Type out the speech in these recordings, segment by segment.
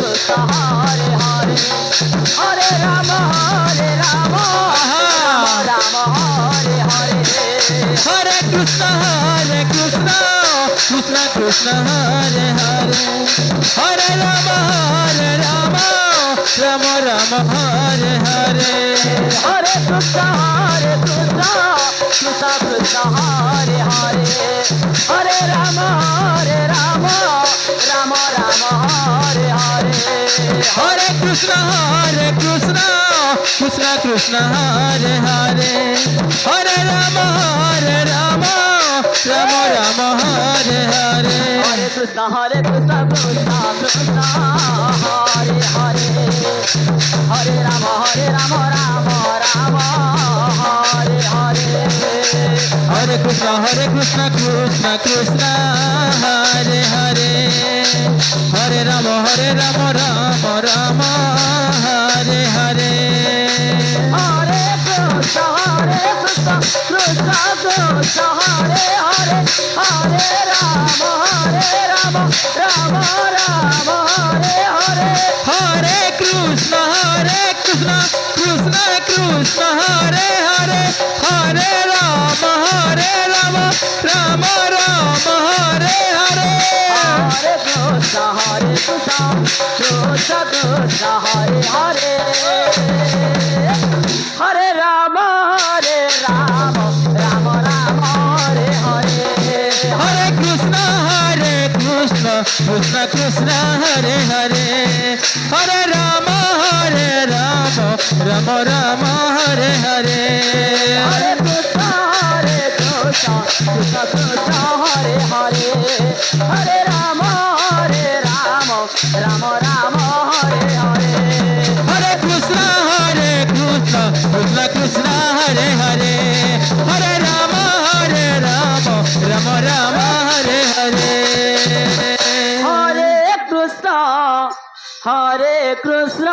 Krishna Hare Hare Hare Rama Rama Rama Hare Hare Hare Krishna Krishna Krishna Hare Hare Hare Rama Rama Rama Hare Hare Hare Krishna Krishna Krishna Hare Hare Hare Rama Rama Rama Hare Hare Hare Krishna Krishna Krishna Hare Hare Hare Rama Rama Hare Hare Hare Krishna Krishna Krishna Hare Hare Hare Rama Rama Rama Hare Hare Hare Krishna Krishna Krishna Hare Hare Hare Rama Rama Hare Hare Hare Krishna Krishna Krishna Hare Hare Hare Rama Rama Hare Hare Hare Krishna Krishna Krishna Hare Hare Hare Rama Rama Hare Hare Hare Krishna Krishna Krishna Hare Hare Hare Rama Rama Hare Hare Hare Krishna Krishna Krishna Hare Hare Hare Rama Rama Hare Hare Hare Krishna Krishna Krishna Hare Hare Hare Rama Rama Hare Hare Hare Krishna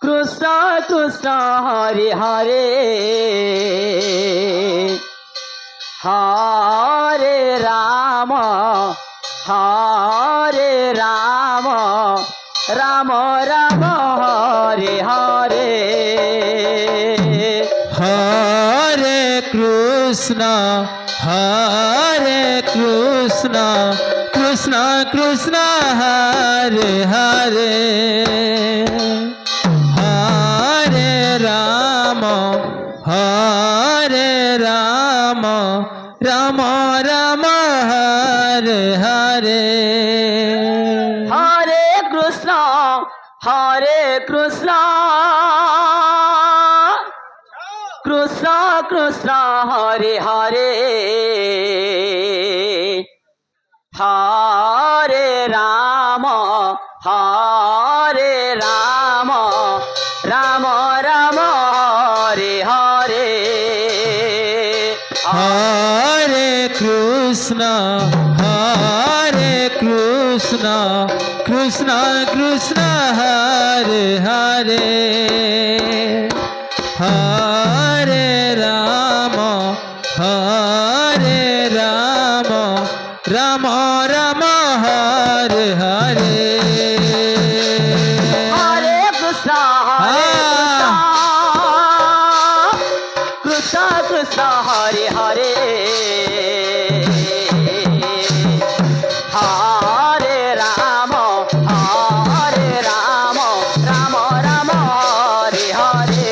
Krishna Krishna Hare Hare Hare Rama Rama Hare Hare Hare Krishna Krishna Krishna Hare Hare Hare Rama Rama Hare Hare Hare Krishna Krishna Krishna Hare Hare Hare Rama Rama Hare Hare Hare Krishna Krishna Krishna Hare Hare Hare Rama Rama Hare Hare Hare Krishna Krishna Hare Hare Hare Rama Rama Hare Hare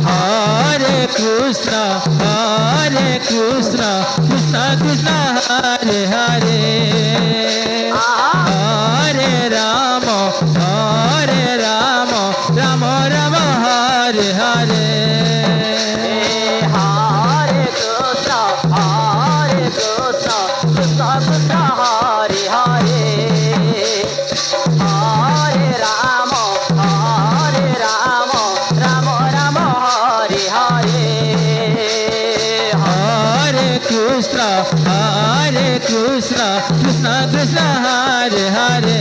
Hare Krishna Krishna Krishna Hare Hare Hare Rama Rama Hare Hare Hare Krishna Krishna Hare Hare Hare Rama Rama Hare Hare Hare Krishna Krishna Hare Hare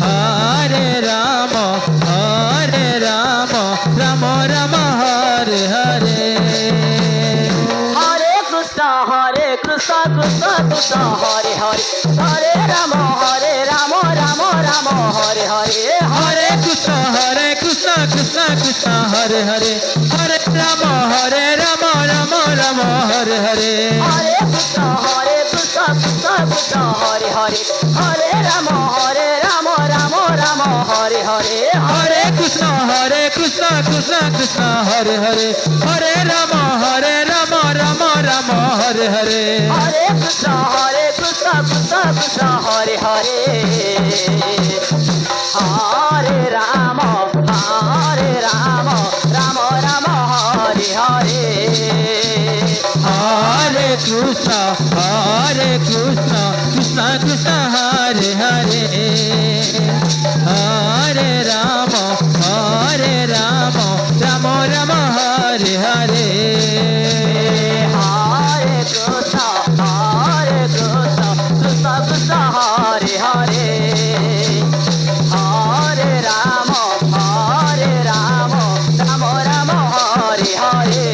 Hare Rama Rama Hare Hare Hare Krishna Krishna Krishna Hare Hare Hare Ram Ram Ram Hare Hare Hare Krishna Krishna Krishna Hare Hare Hare Ram Ram Ram Hare Hare Hare Krishna Krishna Krishna Hare Hare Hare Ram Ram Ram Hare Hare Hare Krishna Krishna Krishna Hare Hare Hare Ram Ram Ram Hare Hare Hare Krishna Krishna Krishna Hare Hare Hare Ram Ram Ram Hare Hare Hare Krishna Krishna Krishna Hare Hare Hare Ram Ram Ram Hare Hare Hare Krishna Krishna Krishna Hare Hare Hare Ram Ram Ram Hare Hare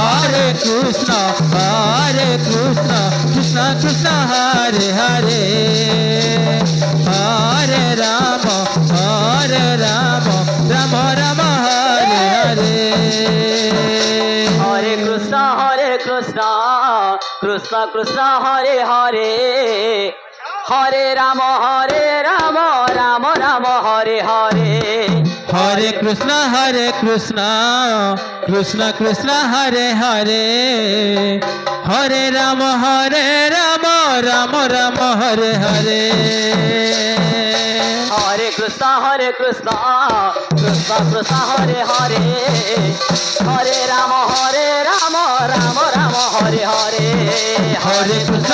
Hare Krishna Krishna Krishna Hare Hare Hare Ram Ram Ram Hare Hare Hare Krishna Krishna Krishna Hare Hare Hare Ram Ram Ram Hare Hare Hare Krishna Krishna Krishna Hare Hare Hare Ram Ram Ram Hare Hare Hare Krishna Krishna Krishna Hare Hare Hare Ram Ram Ram Hare Hare Hare Krishna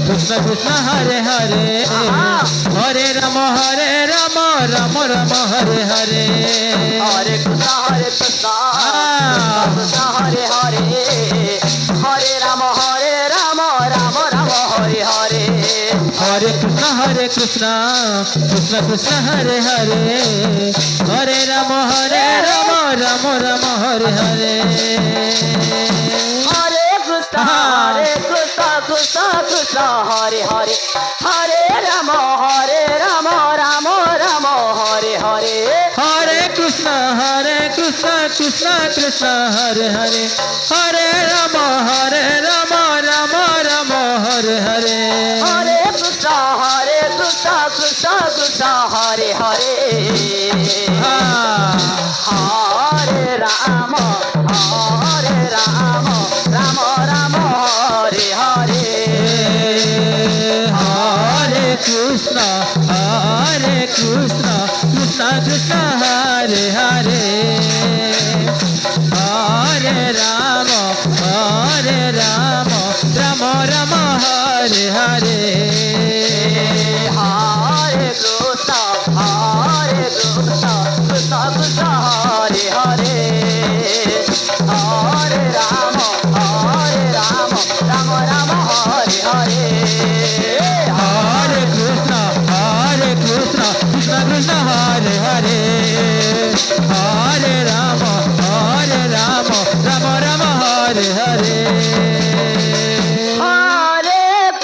Krishna Krishna Hare Hare Hare Ram Ram Ram Hare Hare Hare Krishna Krishna Krishna Hare Hare Hare Ram Ram Ram Hare Hare Hare Krishna Krishna Krishna Hare Hare Hare Ram Ram Ram Hare Hare Hare Krishna Krishna Hare Hare Hare Ram Ram Hare Hare Hare Krishna Krishna Krishna Hare Hare Hare Ram Ram Ram Hare Hare Hare Krishna Krishna Hare Hare Hare Ram Ram Hare Hare Hare Krishna Krishna Krishna Hare Hare Hare Ram Ram Ram Hare Hare